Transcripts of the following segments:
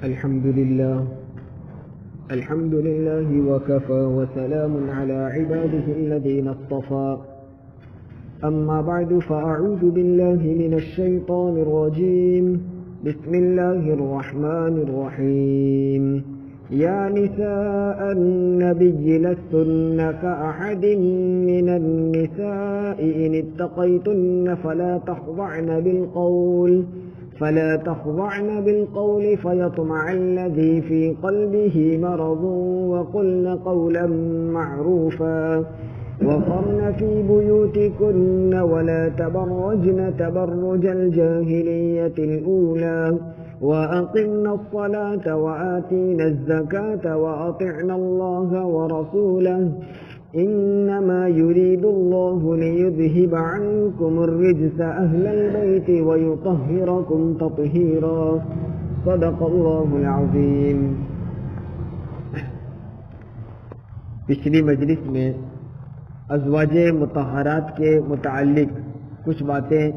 الحمد لله وكفى وسلام على عباده الذين اصطفى أما بعد فأعوذ بالله من الشيطان الرجيم بسم الله الرحمن الرحيم يا نساء النبي لستن كأحد من النساء إن اتقيتن فلا تخضعن بالقول فيطمع الذي في قلبه مرض وقلن قولا معروفا وقرن في بيوتكن ولا تبرجن تبرج الجاهلية الأولى وأقمنا الصلاة وآتينا الزكاة وأطعنا الله ورسوله إنما يريد الله ليذهب عنكم الرجس أهل البيت ويطهركم تطهيرا صدق الله العظيم. پچھلی مجلس میں ازواج مطہرات کے متعلق کچھ باتیں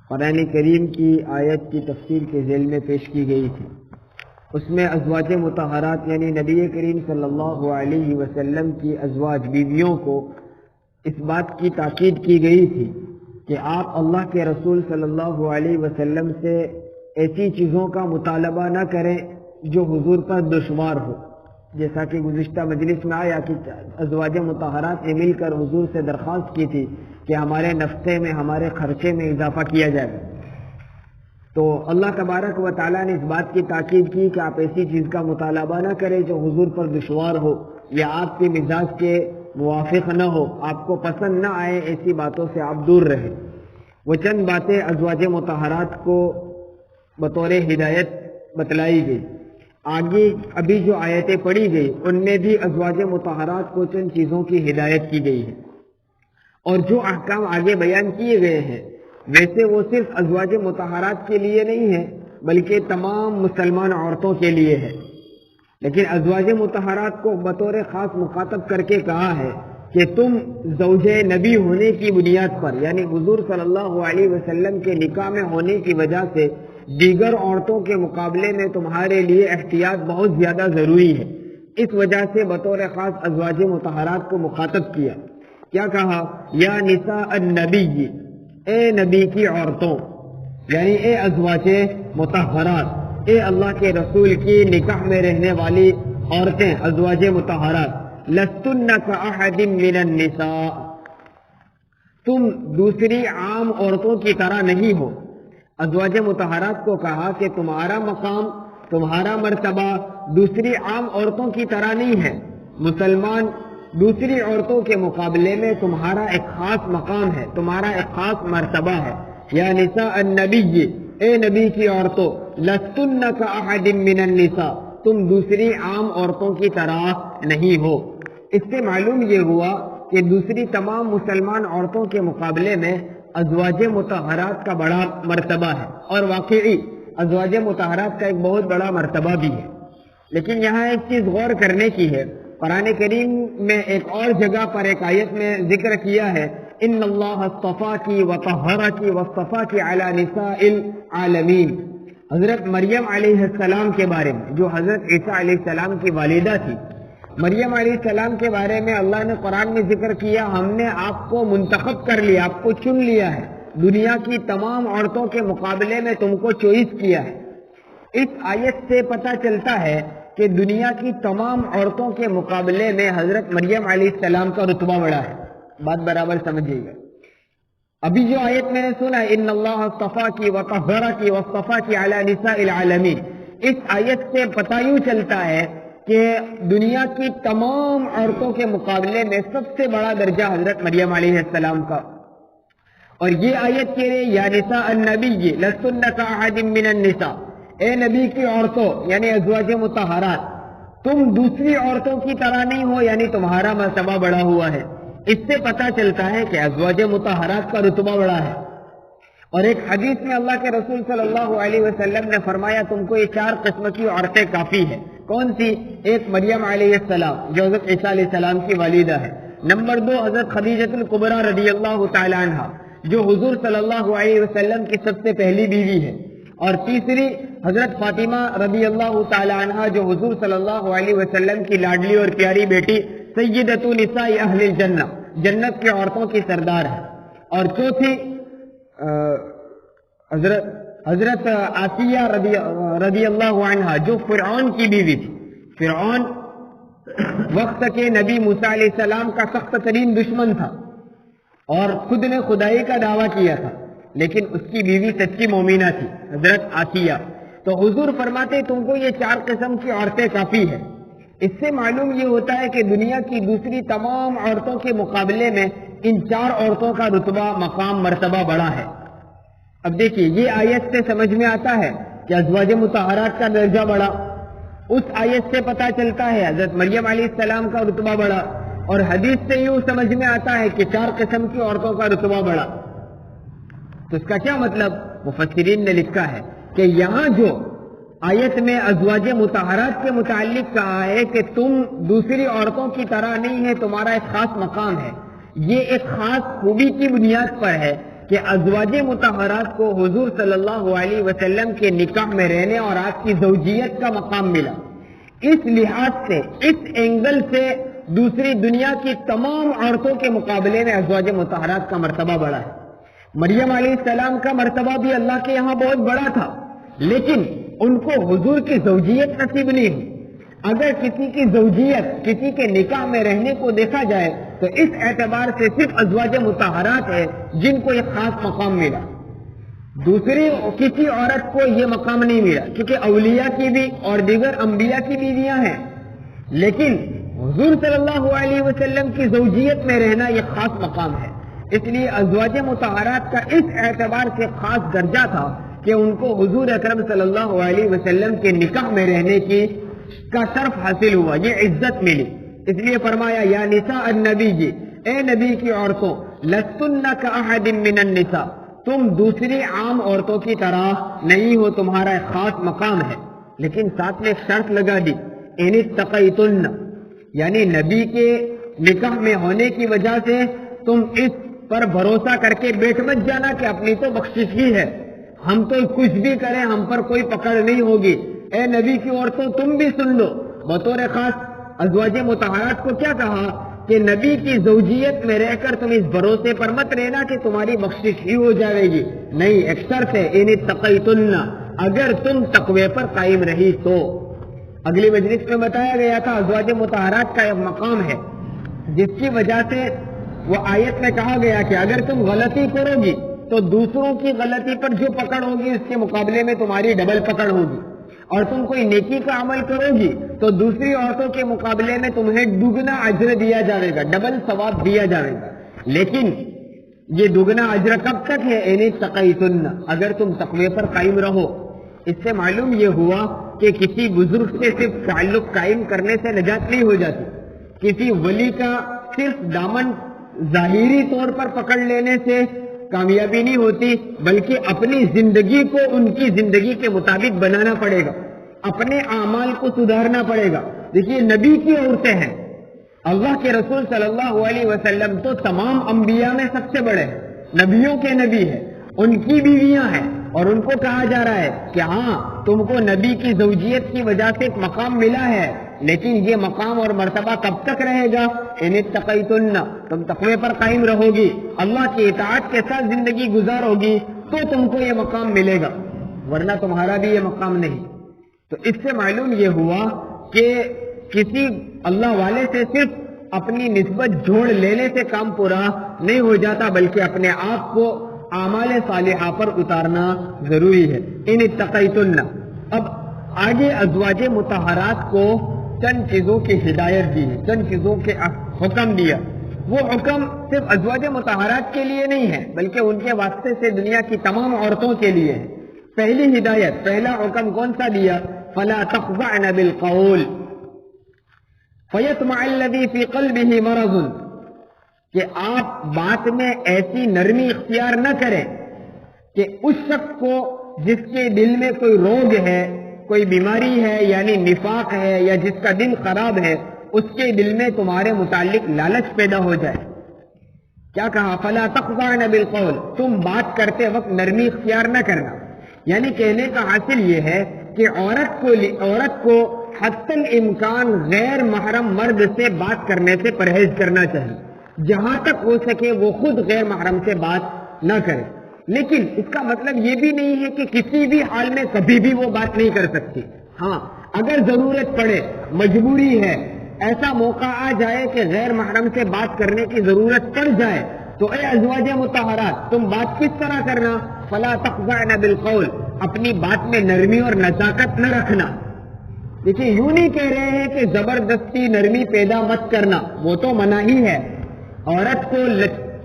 قرآن کریم کی آیت کی تفسیر کے ذیل میں پیش کی گئی تھی. اس میں ازواج مطہرات یعنی نبی کریم صلی اللہ علیہ وسلم کی ازواج بیویوں کو اس بات کی تاکید کی گئی تھی کہ آپ اللہ کے رسول صلی اللہ علیہ وسلم سے ایسی چیزوں کا مطالبہ نہ کریں جو حضور پر دشوار ہو. جیسا کہ گزشتہ مجلس میں آیا کہ ازواج مطہرات نے مل کر حضور سے درخواست کی تھی کہ ہمارے نفقے میں ہمارے خرچے میں اضافہ کیا جائے. تو اللہ تبارک و تعالیٰ نے اس بات کی تاکید کی کہ آپ ایسی چیز کا مطالبہ نہ کریں جو حضور پر دشوار ہو یا آپ کے مزاج کے موافق نہ ہو، آپ کو پسند نہ آئے، ایسی باتوں سے آپ دور رہیں. وہ چند باتیں ازواج مطہرات کو بطور ہدایت بتلائی گئی. آگے ابھی جو آیتیں پڑھی گئی ان میں بھی ازواج مطہرات کو چند چیزوں کی ہدایت کی گئی ہے، اور جو احکام آگے بیان کیے گئے ہیں ویسے وہ صرف ازواج مطہرات کے لیے نہیں ہے بلکہ تمام مسلمان عورتوں کے لیے ہے. لیکن ازواج مطہرات کو بطور خاص مخاطب کر کے کہا ہے کہ تم زوجہ نبی ہونے کی بنیاد پر یعنی حضور صلی اللہ علیہ وسلم کے نکاح میں ہونے کی وجہ سے دیگر عورتوں کے مقابلے میں تمہارے لیے احتیاط بہت زیادہ ضروری ہے. اس وجہ سے بطور خاص ازواج مطہرات کو مخاطب کیا. کیا کہا؟ یا نساء النبی، اے نبی کی عورتوں، یعنی اے ازواج مطہرات، اے اللہ کے رسول کی نکاح میں رہنے والی عورتیں، ازواج مطہرات، لستن کأحد من النساء، تم دوسری عام عورتوں کی طرح نہیں ہو. ازواج مطہرات کو کہا کہ تمہارا مقام، تمہارا مرتبہ دوسری عام عورتوں کی طرح نہیں ہے. مسلمان دوسری عورتوں کے مقابلے میں تمہارا ایک خاص مقام ہے، تمہارا ایک خاص مرتبہ ہے. یا نساء النبی، اے نبی کی عورتوں، لستن کأحد من النساء، تم دوسری عام عورتوں کی طرح نہیں ہو. اس سے معلوم یہ ہوا کہ دوسری تمام مسلمان عورتوں کے مقابلے میں ازواج مطہرات کا بڑا مرتبہ ہے، اور واقعی ازواج مطہرات کا ایک بہت بڑا مرتبہ بھی ہے. لیکن یہاں ایک چیز غور کرنے کی ہے، قرآن کریم میں ایک اور جگہ پر ایک آیت میں ذکر کیا ہے ان اللہ اصطفاکی وطہرکی واصطفاکی علی نساء العالمین. حضرت مریم علیہ السلام کے بارے میں، جو حضرت عیسیٰ علیہ السلام کی والدہ تھی، مریم علیہ السلام کے بارے میں اللہ نے قرآن میں ذکر کیا ہم نے آپ کو منتخب کر لیا، آپ کو چن لیا ہے، دنیا کی تمام عورتوں کے مقابلے میں تم کو چوائس کیا ہے. اس آیت سے پتہ چلتا ہے کہ دنیا کی تمام عورتوں کے مقابلے میں حضرت مریم علیہ السلام کا رتبہ بڑا ہے. بات برابر سمجھیے گا. ابھی جو آیت میں نے سنا ان اللہ اصطفاکی وطہرکی واصطفاکی علی نساء العالمین، اس آیت سے پتہ یوں چلتا ہے کہ دنیا کی تمام عورتوں کے مقابلے میں سب سے بڑا درجہ حضرت مریم علیہ السلام کا. اور یہ آیت کہہ رہے یا نساء النبی لستن کأحد من النساء، اے نبی کی عورتوں یعنی ازواج مطہرات، تم دوسری عورتوں کی طرح نہیں ہو، یعنی تمہارا مرتبہ بڑا ہوا ہے. اس سے پتہ چلتا ہے کہ ازواج مطہرات کا رتبہ بڑا ہے. اور ایک حدیث میں اللہ کے رسول صلی اللہ علیہ وسلم نے فرمایا تم کو یہ 4 قسم کی عورتیں کافی ہیں. کون سی؟ ایک مریم علیہ السلام جو حضرت عیسیٰ علیہ السلام کی والدہ ہے. نمبر 2 حضرت خدیجہ الکبریٰ رضی اللہ تعالی عنہ جو حضور صلی اللہ علیہ وسلم کی سب سے پہلی بیوی ہے. اور تیسری حضرت فاطمہ رضی اللہ تعالی عنہا جو حضور صلی اللہ علیہ وسلم کی لاڈلی اور پیاری بیٹی سیدۃ نساء اہل الجنہ، جنت کے عورتوں کی سردار ہے. اور چوتھی حضرت آسیہ رضی اللہ عنہا جو فرعون کی بیوی تھی. فرعون وقت کے نبی موسیٰ علیہ السلام کا سخت ترین دشمن تھا اور خود نے خدائی کا دعویٰ کیا تھا، لیکن اس کی بیوی سچی مومنہ تھی حضرت آسیہ. تو حضور فرماتے تم کو یہ 4 قسم کی عورتیں کافی ہے. اس سے معلوم یہ ہوتا ہے کہ دنیا کی دوسری تمام عورتوں کے مقابلے میں ان 4 عورتوں کا رتبہ، مقام، مرتبہ بڑا ہے. اب دیکھیے یہ آیت سے سمجھ میں آتا ہے کہ ازواج مطہرات کا درجہ بڑا. اس آیت سے پتہ چلتا ہے حضرت مریم علیہ السلام کا رتبہ بڑا، اور حدیث سے یوں سمجھ میں آتا ہے کہ 4 قسم کی عورتوں کا رتبہ بڑا. تو اس کا کیا مطلب؟ مفسرین نے لکھا ہے کہ یہاں جو آیت میں ازواج مطہرات کے متعلق کہا ہے کہ تم دوسری عورتوں کی طرح نہیں ہے، تمہارا ایک خاص مقام ہے، یہ ایک خاص خوبی کی بنیاد پر ہے کہ ازواج مطہرات کو حضور صلی اللہ علیہ وسلم کے نکاح میں رہنے اور آپ کی زوجیت کا مقام ملا. اس لحاظ سے، اس اینگل سے دوسری دنیا کی تمام عورتوں کے مقابلے میں ازواج مطہرات کا مرتبہ بڑا ہے. مریم علیہ السلام کا مرتبہ بھی اللہ کے یہاں بہت بڑا تھا، لیکن ان کو حضور کی زوجیت نصیب نہیں ہوئی. اگر کسی کی زوجیت، کسی کے نکاح میں رہنے کو دیکھا جائے تو اس اعتبار سے صرف ازواج مطہرات ہے جن کو ایک خاص مقام ملا. دوسری کسی عورت کو یہ مقام نہیں ملا، کیونکہ اولیاء کی بھی اور دیگر انبیاء کی بیویاں ہیں، لیکن حضور صلی اللہ علیہ وسلم کی زوجیت میں رہنا یہ خاص مقام ہے. اس لیے ازواج مطہرات کا اس اعتبار سے خاص درجہ تھا کہ ان کو حضور اکرم صلی اللہ علیہ وسلم کے نکاح میں رہنے کا شرف حاصل ہوا، یہ عزت ملی. اس لیے فرمایا یا نساء النبی جی، اے نبی کی عورتوں، لستن کاحد من النساء، تم دوسری عام عورتوں کی طرح نہیں ہو، تمہارا ایک خاص مقام ہے. لیکن ساتھ میں ایک شرط لگا دی، ان اتقیتن، یعنی نبی کے نکاح میں ہونے کی وجہ سے تم اس پر بھروسہ کر کے بیٹھ مت جانا کہ اپنی تو بخشش ہی ہے، ہم تو کچھ بھی کریں ہم پر کوئی پکڑ نہیں ہوگی. اے نبی کی عورتوں تم بھی سن لو. بطور خاص ازواج مطہرات کو کیا کہا کہ نبی کی زوجیت میں رہ کر تم اس بھروسے پر مت رہنا کہ تمہاری بخشش ہی ہو جائے گی، نہیں، ایک شرط ہے، ان اتقیتن، اگر تم تقوی پر قائم رہی تو. اگلی مجلس میں بتایا گیا تھا ازواج مطہرات کا ایک مقام ہے جس کی وجہ سے وہ آیت میں کہا گیا کہ اگر تم غلطی کرو گی تو دوسروں کی غلطی پر جو پکڑ ہوگی اس کے مقابلے میں تمہاری ڈبل پکڑ ہوگی، اور تم کوئی نیکی کا عمل کرو گی تو دوسری عورتوں کے مقابلے میں تمہیں دگنا اجر دیا جائے گا، ڈبل ثواب دیا جائے گا. لیکن یہ دگنا اجر کب تک ہے؟ ان اتقیتن، اگر تم تقوی پر قائم رہو. اس سے معلوم یہ ہوا کہ کسی بزرگ سے صرف تعلق قائم کرنے سے نجات نہیں ہو جاتی، کسی ولی کا صرف دامن ظاہری طور پر پکڑ لینے سے کامیابی نہیں ہوتی، بلکہ اپنی زندگی کو ان کی زندگی کے مطابق بنانا پڑے گا، اپنے اعمال کو سدھارنا پڑے گا. دیکھیے نبی کی عورتیں ہیں، اللہ کے رسول صلی اللہ علیہ وسلم تو تمام انبیاء میں سب سے بڑے ہیں، نبیوں کے نبی ہیں، ان کی بیویاں ہیں، اور ان کو کہا جا رہا ہے کہ ہاں تم کو نبی کی زوجیت کی وجہ سے ایک مقام ملا ہے، لیکن یہ مقام اور مرتبہ کب تک رہے گا؟ ان اتقیتن، تم تقوی پر قائم رہو گی، اللہ کی اطاعت کے ساتھ زندگی گزارو گی تو تم کو یہ مقام ملے گا، ورنہ تمہارا بھی یہ مقام نہیں. تو اس سے معلوم یہ ہوا کہ کسی اللہ والے سے صرف اپنی نسبت جوڑ لینے سے کام پورا نہیں ہو جاتا، بلکہ اپنے آپ کو اعمال صالحہ پر اتارنا ضروری ہے. ان اتقیتن. اب آگے ازواج مطہرات کو چند چیزوں کی ہدایت دی ہے، چند چیزوں کے حکم دیا. وہ حکم صرف ازواج مطہرات کے لیے نہیں ہے بلکہ ان کے واسطے سے دنیا کی تمام عورتوں کے لیے ہے. پہلی ہدایت، پہلا حکم کون سا دیا؟ فلا تخضعن بالقول فیطمع الذی فی قلبہ مرض، کہ آپ بات میں ایسی نرمی اختیار نہ کریں کہ اس شخص کو جس کے دل میں کوئی روگ ہے، کوئی بیماری ہے، یعنی نفاق ہے، یا جس کا دل خراب ہے، اس کے دل میں تمہارے متعلق لالچ پیدا ہو جائے. کیا کہا؟ فلا تخضعن بالقول، تم بات کرتے وقت نرمی اختیار نہ کرنا. یعنی کہنے کا حاصل یہ ہے کہ عورت کو حتی الامکان غیر محرم مرد سے بات کرنے سے پرہیز کرنا چاہیے، جہاں تک ہو سکے وہ خود غیر محرم سے بات نہ کرے. لیکن اس کا مطلب یہ بھی نہیں ہے کہ کسی بھی حال میں کبھی بھی وہ بات نہیں کر سکتی. ہاں اگر ضرورت پڑے، مجبوری ہے، ایسا موقع آ جائے کہ غیر محرم سے بات کرنے کی ضرورت پڑ جائے، تو اے ازواج مطہرات تم بات کس طرح کرنا؟ فلا تخضعن بالقول، اپنی بات میں نرمی اور نزاکت نہ رکھنا. دیکھیے یوں نہیں کہہ رہے ہیں کہ زبردستی نرمی پیدا مت کرنا، وہ تو منع ہی ہے. عورت کو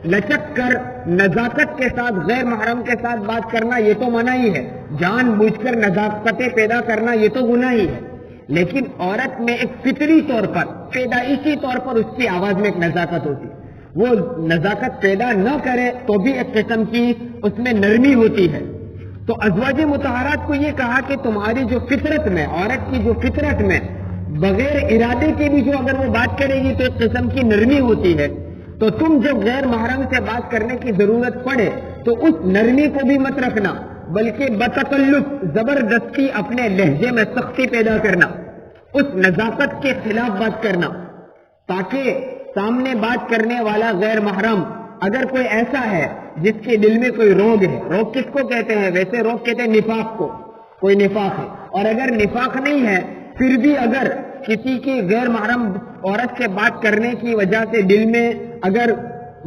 لچک کر نزاکت کے ساتھ غیر محرم کے ساتھ بات کرنا یہ تو منع ہی ہے. جان بوجھ کر نزاکتیں پیدا کرنا یہ تو گناہ ہی ہے. لیکن عورت میں ایک فطری طور پر، پیدائشی طور پر اس کی آواز میں ایک نزاکت ہوتی ہے. وہ نزاکت پیدا نہ کرے تو بھی ایک قسم کی اس میں نرمی ہوتی ہے. تو ازواج مطہرات کو یہ کہا کہ تمہاری جو فطرت میں، عورت کی جو فطرت میں بغیر ارادے کے بھی جو اگر وہ بات کرے گی تو ایک قسم کی نرمی ہوتی ہے. تو تم جب غیر محرم سے بات کرنے کی ضرورت پڑے تو اس نرمی کو بھی مت رکھنا، بلکہ بتکلف زبردستی اپنے لہجے میں سختی پیدا کرنا، اس نزاکت کے خلاف بات کرنا، تاکہ سامنے بات کرنے والا غیر محرم اگر کوئی ایسا ہے جس کے دل میں کوئی روگ ہے، روگ کس کو کہتے ہیں؟ ویسے روگ کہتے ہیں نفاق کو، کوئی نفاق ہے، اور اگر نفاق نہیں ہے پھر بھی اگر کسی کی غیر محرم عورت سے بات کرنے کی وجہ سے دل میں اگر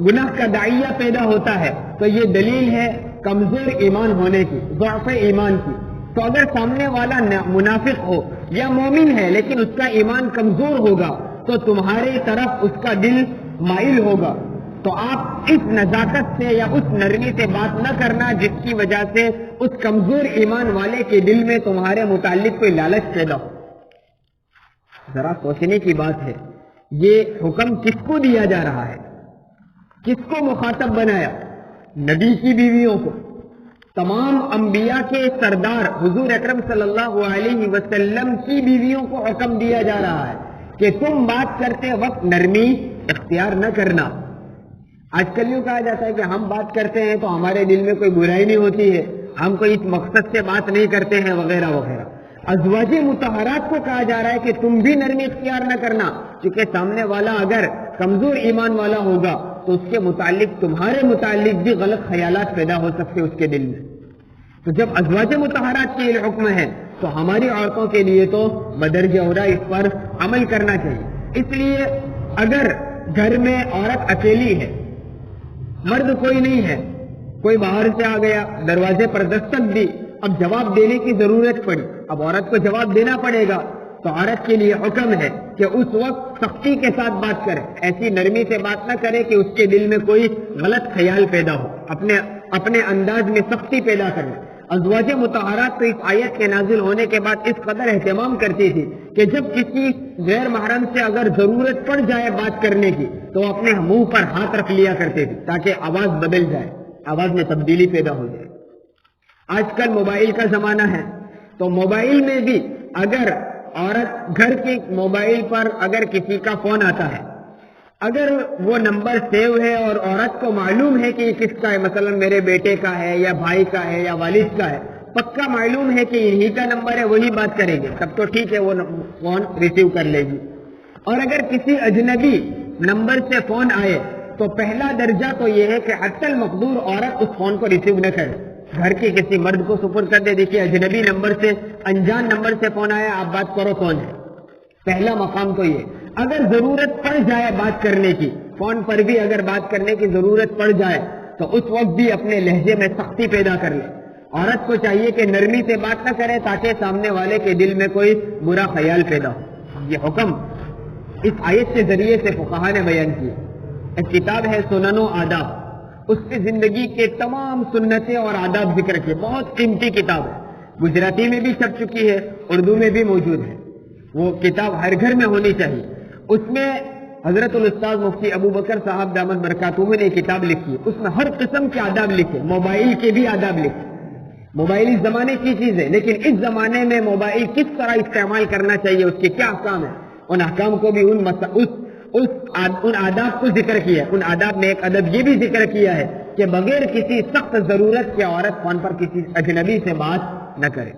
گناہ کا داعیہ پیدا ہوتا ہے تو یہ دلیل ہے کمزور ایمان ہونے کی، ضعف ایمان کی. تو اگر سامنے والا منافق ہو یا مومن ہے لیکن اس کا ایمان کمزور ہوگا تو تمہاری طرف اس کا دل مائل ہوگا. تو آپ اس نزاکت سے یا اس نرمی سے بات نہ کرنا جس کی وجہ سے اس کمزور ایمان والے کے دل میں تمہارے متعلق کوئی لالچ پیدا ہو. ذرا سوچنے کی بات ہے، یہ حکم کس کو دیا جا رہا ہے؟ کس کو مخاطب بنایا؟ نبی کی بیویوں کو. تمام انبیاء کے سردار حضور اکرم صلی اللہ علیہ وسلم کی بیویوں کو حکم دیا جا رہا ہے کہ تم بات کرتے وقت نرمی اختیار نہ کرنا. آج کل یوں کہا جاتا ہے کہ ہم بات کرتے ہیں تو ہمارے دل میں کوئی برائی نہیں ہوتی ہے، ہم کوئی اس مقصد سے بات نہیں کرتے ہیں وغیرہ وغیرہ. ازواج مطہرات کو کہا جا رہا ہے کہ تم بھی نرمی اختیار نہ کرنا، کیونکہ سامنے والا اگر کمزور ایمان والا ہوگا تو اس کے متعلق تمہارے متعلق بھی غلط خیالات پیدا ہو سکتے اس کے دل میں. تو جب ازواج مطہرات کے یہ حکم ہے تو ہماری عورتوں کے لیے تو بدرجہ اولا اس پر عمل کرنا چاہیے. اس لیے اگر گھر میں عورت اکیلی ہے، مرد کوئی نہیں ہے، کوئی باہر سے آ گیا، دروازے پر دستک دی، اب جواب دینے کی ضرورت پڑی، اب عورت کو جواب دینا پڑے گا، تو عورت کے لیے حکم ہے کہ اس وقت سختی کے ساتھ بات کرے، ایسی نرمی سے بات نہ کرے کہ اس کے دل میں کوئی غلط خیال پیدا ہو، اپنے انداز میں سختی پیدا کرے. ازواج مطہرات تو اس آیت کے نازل ہونے کے بعد اس قدر اہتمام کرتی تھی کہ جب کسی غیر محرم سے اگر ضرورت پڑ جائے بات کرنے کی تو اپنے منہ پر ہاتھ رکھ لیا کرتے تھے تاکہ آواز بدل جائے، آواز میں تبدیلی پیدا ہو جائے. آج کل موبائل کا زمانہ ہے تو موبائل میں بھی اگر عورت گھر کے موبائل پر اگر کسی کا فون آتا ہے، اگر وہ نمبر سیو ہے اور عورت کو معلوم ہے کہ یہ کس کا ہے، مثلا میرے بیٹے کا ہے یا بھائی کا ہے یا والد کا ہے، پکا معلوم ہے کہ انہی کا نمبر ہے، وہی بات کرے گی، تب تو ٹھیک ہے، وہ فون ریسیو کر لے گی. اور اگر کسی اجنبی نمبر سے فون آئے تو پہلا درجہ تو یہ ہے کہ حتی المقدور عورت اس فون کو ریسیو نہ کرے، گھر کے کسی مرد کو سپرد کر دے. دیکھیے اجنبی نمبر سے، انجان نمبر سے فون آیا، آپ بات کرو کون ہے. پہلا مقام تو یہ. اگر ضرورت پڑ جائے بات کرنے کی، فون پر بھی اگر بات کرنے کی ضرورت پڑ جائے تو اس وقت بھی اپنے لہجے میں سختی پیدا کر لے. عورت کو چاہیے کہ نرمی سے بات نہ کرے تاکہ سامنے والے کے دل میں کوئی برا خیال پیدا ہو. یہ حکم اس آیت کے ذریعے سے فقہا نے بیان کیا. ایک کتاب ہے سنن و آداب، اس کی زندگی کے تمام سنتیں اور آداب ذکر کیے. بہت قیمتی کتاب ہے، گجراتی میں بھی چھپ چکی ہے، اردو میں بھی موجود ہے. وہ کتاب ہر گھر میں ہونی چاہیے. اس میں حضرت الاستاذ مفتی ابو بکر صاحب دامت برکاتہ نے کتاب لکھی ہے، اس میں ہر قسم کے آداب لکھے، موبائل کے بھی آداب لکھے. موبائل اس زمانے کی چیز ہے لیکن اس زمانے میں موبائل کس طرح استعمال کرنا چاہیے، اس کے کیا احکام ہیں، ان احکام کو بھی ان آداب کو ذکر کیا ہے. ان آداب میں ایک ادب یہ بھی ذکر کیا ہے کہ بغیر کسی سخت ضرورت کے عورت فون پر کسی اجنبی سے بات نہ کرے.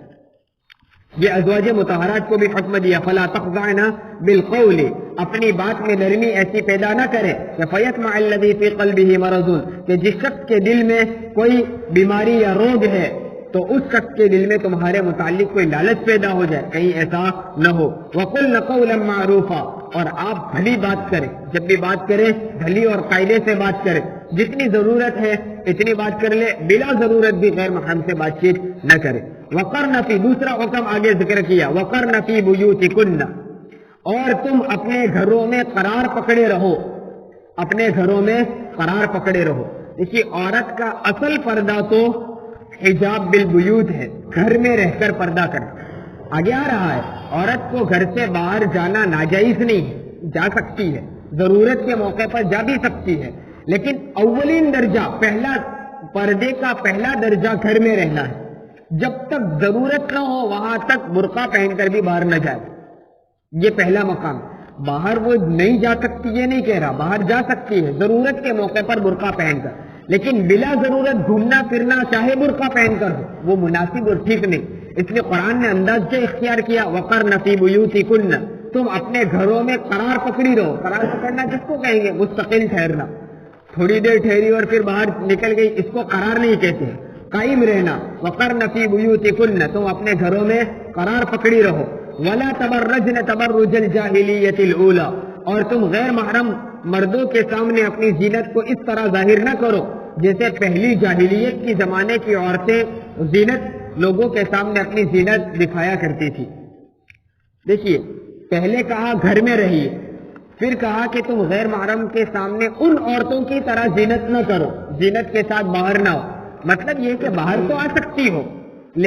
یہ ازواج مطہرات کو بھی حکم دیا فلا تخضعن بالقول، اپنی بات میں نرمی ایسی پیدا نہ کرے کہ فیطمع الذی فی قلبہ مرض، کہ جس شخص کے دل میں کوئی بیماری یا روگ ہے تو اس شخص کے دل میں تمہارے متعلق کوئی لالچ پیدا ہو جائے، کہیں ایسا نہ ہو. وَقُلْنَ قَوْلًا مَعْرُوفًا، اور آپ بھلی بات کریں، جب بھی بات کریں بھلی اور قاعدے سے بات کریں، جتنی ضرورت ہے اتنی بات کر لے، بلا ضرورت بھی غیر محرم سے بات چیت نہ کرے. وَقَرْنَ فِي، دوسرا حکم آگے ذکر کیا، وَقَرْنَ فِي بُيُوتِكُنَّ، اور تم اپنے گھروں میں قرار پکڑے رہو، اپنے گھروں میں قرار پکڑے رہو. دیکھیے عورت کا اصل پردہ تو حجاب بالبیوت ہے، گھر میں رہ کر پردہ کرنا. آگے آ رہا ہے عورت کو گھر سے باہر جانا ناجائز نہیں ہے، جا سکتی ہے، ضرورت کے موقع پر جا بھی سکتی ہے، لیکن اولین درجہ، پہلا پردے کا پہلا درجہ گھر میں رہنا ہے. جب تک ضرورت نہ ہو وہاں تک برقع پہن کر بھی باہر نہ جائے، یہ پہلا مقام. باہر وہ نہیں جا سکتی یہ نہیں کہہ رہا، باہر جا سکتی ہے ضرورت کے موقع پر برقع پہن کر، لیکن بلا ضرورت گھومنا پھرنا چاہے برقع پہن کر ہو وہ مناسب اور ٹھیک نہیں. اس لیے قرآن نے انداز جو اختیار کیا وَقَرْنَ فِي بُيُوتِكُنَّ، تم اپنے گھروں میں قرار پکڑی رہو. قرار پکڑنا کس کو کہیں گے؟ مستقل ٹھہرنا، تھوڑی دیر ٹھہری اور پھر باہر نکل گئی، اس کو قرار نہیں کہتے ہیں، قائم رہنا. وَقَرْنَ فِي بُيُوتِكُنَّ، تم اپنے گھروں میں قرار پکڑی رہو. وَلَا تَبَرَّجْنَ تَبَرُّجَ الْجَاهِلِيَّةِ الْأُولَى، اور تم غیر محرم مردوں کے سامنے اپنی زینت کو اس طرح ظاہر نہ کرو جیسے پہلی جاہلیت کی زمانے کی عورتیں زینت لوگوں کے سامنے اپنی زینت دکھایا کرتی تھی. دیکھیے پہلے کہا گھر میں رہیے، پھر کہا کہ تم غیر محرم کے سامنے ان عورتوں کی طرح زینت نہ کرو، زینت کے ساتھ باہر نہ ہو. مطلب یہ کہ باہر تو آ سکتی ہو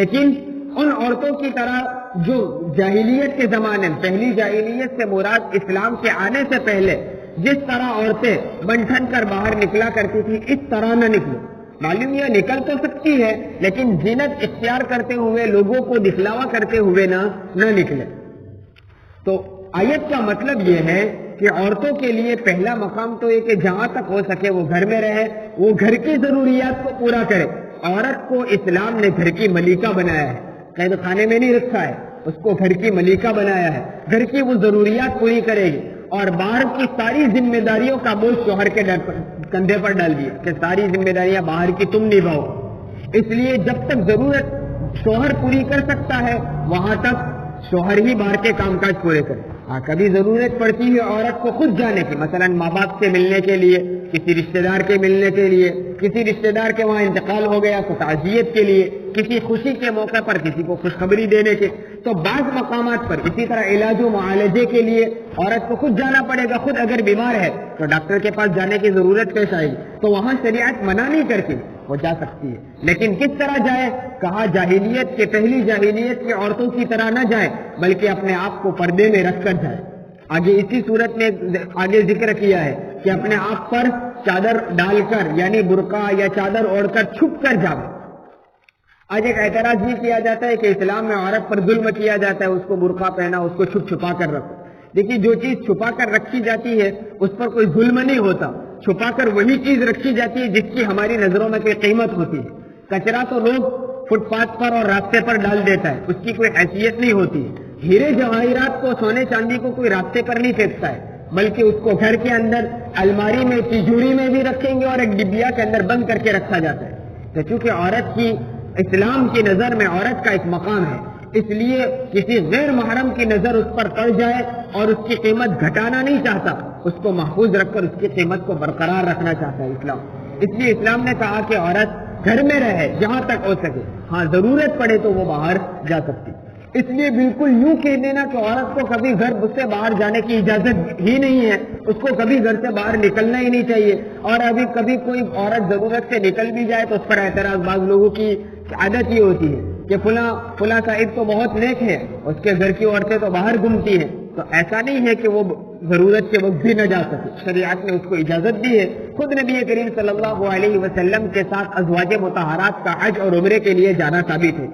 لیکن ان عورتوں کی طرح جو جاہلیت کے زمانے میں، پہلی جاہلیت سے مراد اسلام کے آنے سے پہلے جس طرح عورتیں بن ٹھن کر باہر نکلا کرتی تھی اس طرح نہ نکلو. معلوم یہ نکل تو سکتی ہے لیکن زینت اختیار کرتے ہوئے، لوگوں کو دکھلاوا کرتے ہوئے نہ نکلے. تو آیت کا مطلب یہ ہے کہ عورتوں کے لیے پہلا مقام تو یہ کہ جہاں تک ہو سکے وہ گھر میں رہے، وہ گھر کی ضروریات کو پورا کرے. عورت کو اسلام نے گھر کی ملکہ بنایا ہے، قید خانے میں نہیں رکھا ہے، اس کو گھر کی ملکہ بنایا ہے. گھر کی وہ ضروریات پوری کرے گی اور باہر کی ساری ذمہ داریوں کا بوجھ شوہر کے کندھے پر ڈال دیا کہ ساری ذمہ داریاں باہر کی تم نبھاؤ. اس لیے جب تک ضرورت شوہر پوری کر سکتا ہے وہاں تک شوہر ہی باہر کے کام کاج پورے کرے. ہاں کبھی ضرورت پڑتی ہے عورت کو خود جانے کی، مثلا ماں باپ سے ملنے کے لیے، کسی رشتہ دار کے ملنے کے لیے، کسی رشتہ دار کے وہاں انتقال ہو گیا تو تعزیت کے لیے، کسی خوشی کے موقع پر کسی کو خوشخبری دینے کے. تو بعض مقامات پر اسی طرح علاج و معالجے کے لیے عورت کو خود جانا پڑے گا. خود اگر بیمار ہے تو ڈاکٹر کے پاس جانے کی ضرورت پیش آئے گی تو وہاں شریعت منع نہیں کرتی، وہ جا سکتی ہے. لیکن کس طرح جائے؟ کہا جاہلیت کے، پہلی جاہلیت کی عورتوں کی طرح نہ جائے بلکہ اپنے آپ کو پردے میں رکھ کر جائے. آگے اسی صورت میں آگے ذکر کیا ہے کہ اپنے آپ پر چادر ڈال کر یعنی برقع یا چادر اوڑھ کر چھپ کر جاؤ. آج ایک اعتراض یہ کیا جاتا ہے کہ اسلام میں عورت پر ظلم کیا جاتا ہے، اس کو برقع پہنا، اس کو چھپا کر رکھو. دیکھیے جو چیز چھپا کر رکھی جاتی ہے اس پر کوئی ظلم نہیں ہوتا. چھپا کر وہی چیز رکھی جاتی ہے جس کی ہماری نظروں میں کوئی قیمت ہوتی ہے. کچرا تو لوگ فٹ پاتھ پر اور راستے پر ڈال دیتا ہے، اس کی کوئی حیثیت نہیں ہوتی. ہیرے جواہرات کو، سونے چاندی کو کوئی راستے پر نہیں پھینکتا ہے بلکہ اس کو گھر کے اندر الماری میں، تجوری میں بھی رکھیں گے اور ایک ڈبیا کے اندر بند کر کے رکھا جاتا ہے. تو چونکہ عورت کی، اسلام کی نظر میں عورت کا ایک مقام ہے، اس لیے کسی غیر محرم کی نظر اس پر پڑ جائے اور اس کی قیمت گھٹانا نہیں چاہتا، اس کو محفوظ رکھ کر اس کی قیمت کو برقرار رکھنا چاہتا ہے اسلام. اس لیے اسلام نے کہا کہ عورت گھر میں رہے جہاں تک ہو سکے، ہاں ضرورت پڑے تو وہ باہر جا سکتی. اس لیے بالکل یوں کہہ دینا کہ عورت کو کبھی گھر سے باہر جانے کی اجازت ہی نہیں ہے، اس کو کبھی گھر سے باہر نکلنا ہی نہیں چاہیے. اور ابھی کبھی کوئی عورت ضرورت سے نکل بھی جائے تو اس پر اعتراض، بعض لوگوں کی عادت یہ ہوتی ہے کہ فلاں صاحب تو بہت نیک ہے، اس کے گھر کی عورتیں تو باہر گھومتی ہیں. تو ایسا نہیں ہے کہ وہ ضرورت کے وقت بھی نہ جا سکے، شریعت نے اس کو اجازت دی ہے. خود نبی کریم صلی اللہ علیہ وسلم کے ساتھ ازواج مطہرات کا حج اور عمرے کے لیے جانا ثابت ہے.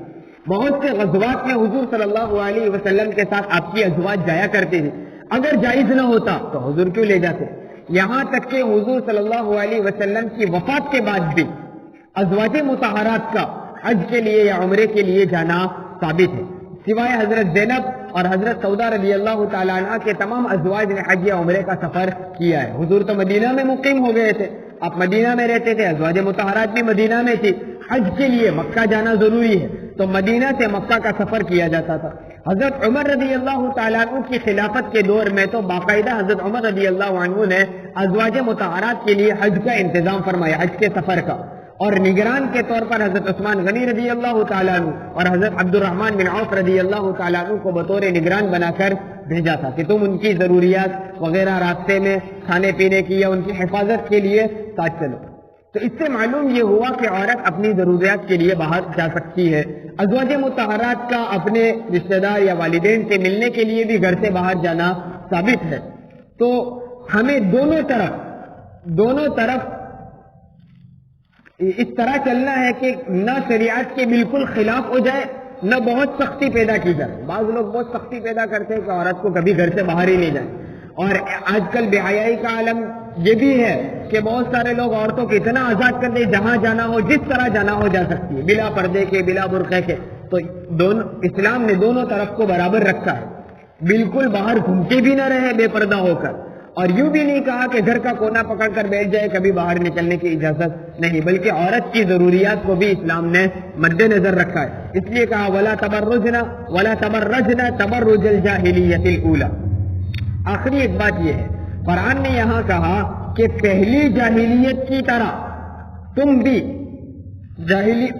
بہت سے غزوات میں حضور صلی اللہ علیہ وسلم کے ساتھ آپ کی ازواج جایا کرتے تھے. اگر جائز نہ ہوتا تو حضور کیوں لے جاتے؟ یہاں تک کہ حضور صلی اللہ علیہ وسلم کی وفات کے بعد بھی ازواج مطہرات کا حج کے لیے یا عمرے کے لیے جانا ثابت ہے، سوائے حضرت زینب اور حضرت سودا رضی اللہ تعالیٰ عنہ کے تمام ازواج نے حج یا عمرے کا سفر کیا ہے۔ حضور تو مدینہ میں مقیم ہو گئے تھے، آپ مدینہ میں رہتے تھے، ازواج مطہرات بھی مدینہ میں تھی، حج کے لیے مکہ جانا ضروری ہے تو مدینہ سے مکہ کا سفر کیا جاتا تھا۔ حضرت عمر رضی اللہ تعالیٰ عنہ کی خلافت کے دور میں تو باقاعدہ حضرت عمر رضی اللہ عنہ نے ازواج مطہرات کے لیے حج کا انتظام فرمایا، حج کے سفر کا، اور نگران کے طور پر حضرت عثمان غنی رضی اللہ تعالیٰ عنہ اور حضرت عبد الرحمن بن عوف رضی اللہ تعالیٰ عنہ کو بطور نگران بنا کر بھیجا تھا کہ تم ان کی ضروریات وغیرہ راستے میں کھانے پینے کی یا ان کی حفاظت کے لیے ساتھ چلو۔ تو اس سے معلوم یہ ہوا کہ عورت اپنی ضروریات کے لیے باہر جا سکتی ہے۔ ازواج مطہرات کا اپنے رشتہ دار یا والدین سے ملنے کے لیے بھی گھر سے باہر جانا ثابت ہے۔ تو ہمیں دونوں طرف اس طرح چلنا ہے کہ نہ شریعت کے بالکل خلاف ہو جائے، نہ بہت سختی پیدا کی جائے۔ بعض لوگ بہت سختی پیدا کرتے ہیں کہ عورت کو کبھی گھر سے باہر ہی نہیں جائے، اور آج کل بے حیائی کا عالم یہ بھی ہے کہ بہت سارے لوگ عورتوں کو اتنا آزاد کر دیں جہاں جانا ہو جس طرح جانا ہو جا سکتی ہے، بلا پردے کے بلا برقعے کے۔ تو اسلام نے دونوں طرف کو برابر رکھا ہے، بالکل باہر گھوم کے بھی نہ رہے بے پردہ ہو کر، اور یوں بھی نہیں کہا کہ گھر کا کونا پکڑ کر بیٹھ جائے، کبھی باہر نکلنے کی اجازت نہیں، بلکہ عورت کی ضروریات کو بھی اسلام نے مد نظر رکھا ہے۔ اس لیے کہا ولا تبرجنا تبرج الجاہلیۃ الاولی۔ آخری ایک بات یہ ہے، قرآن نے یہاں کہا کہ پہلی جاہلیت کی طرح تم بھی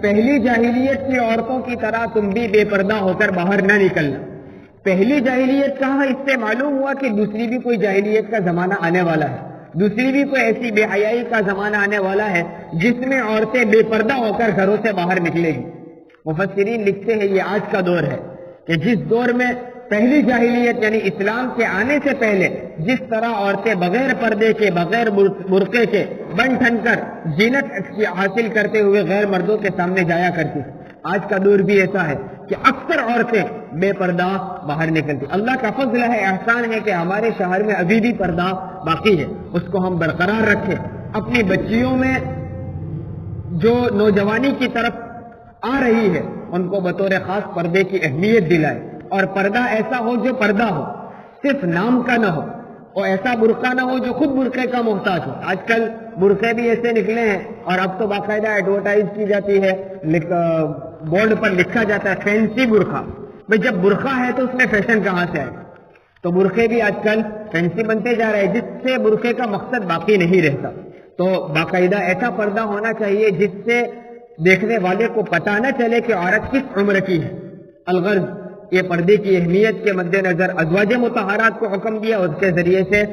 پہلی جاہلیت کی عورتوں کی طرح تم بھی بے پردہ ہو کر باہر نہ نکلنا۔ پہلی جاہلیت کہا، اس سے معلوم ہوا کہ دوسری بھی کوئی جاہلیت کا زمانہ آنے والا ہے، دوسری بھی کوئی ایسی بے حیائی کا زمانہ آنے والا ہے جس میں عورتیں بے پردہ ہو کر گھروں سے باہر نکلے گی۔ مفسرین لکھتے ہیں یہ آج کا دور ہے کہ جس دور میں پہلی جاہلیت یعنی اسلام کے آنے سے پہلے جس طرح عورتیں بغیر پردے کے بغیر برقعے کے بن ٹھن کر زینت حاصل کرتے ہوئے غیر مردوں کے سامنے جایا کرتی، آج کا دور بھی ایسا ہے کہ اکثر عورتیں بے پردہ باہر نکلتی۔ اللہ کا فضل ہے، احسان ہے کہ ہمارے شہر میں ابھی بھی پردہ باقی ہے، اس کو ہم برقرار رکھیں، اپنی بچیوں میں جو نوجوانی کی طرف آ رہی ہے ان کو بطور خاص پردے کی اہمیت دلائے، اور پردہ ایسا ہو جو پردہ ہو، صرف نام کا نہ ہو، اور ایسا برقع نہ ہو جو خود برقعے کا محتاج ہو۔ آج کل برقعے بھی ایسے نکلے ہیں، اور اب تو باقاعدہ ایڈورٹائز کی جاتی ہے، بورڈ پر لکھا جاتا ہے فینسی برقع۔ بھئی جب برقع ہے تو اس میں فیشن کہاں سے آئے؟ تو برقعے بھی آج کل فینسی بنتے جا رہے ہیں، جس سے برقعے کا مقصد باقی نہیں رہتا۔ تو باقاعدہ ایسا پردہ ہونا چاہیے جس سے دیکھنے والے کو پتہ نہ چلے کہ عورت کس عمر کی ہے۔ الغرض یہ پردے کی اہمیت کے مد نظر ازواج مطہرات کو حکم دیا، اس کے ذریعے سے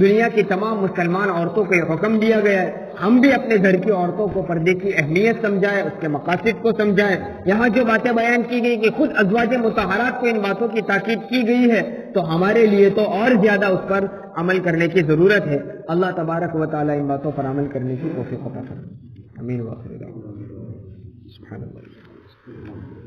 دنیا کی تمام مسلمان عورتوں کو یہ حکم دیا گیا ہے ہم بھی اپنے گھر کی عورتوں کو پردے کی اہمیت سمجھائیں، اس کے مقاصد کو سمجھائیں۔ یہاں جو باتیں بیان کی گئی کہ خود ازواج مطہرات کو ان باتوں کی تاکید کی گئی ہے، تو ہمارے لیے تو اور زیادہ اس پر عمل کرنے کی ضرورت ہے۔ اللہ تبارک و تعالی ان باتوں پر عمل کرنے کی توفیق عطا فرمائے۔ آمین۔ سبحان اللہ۔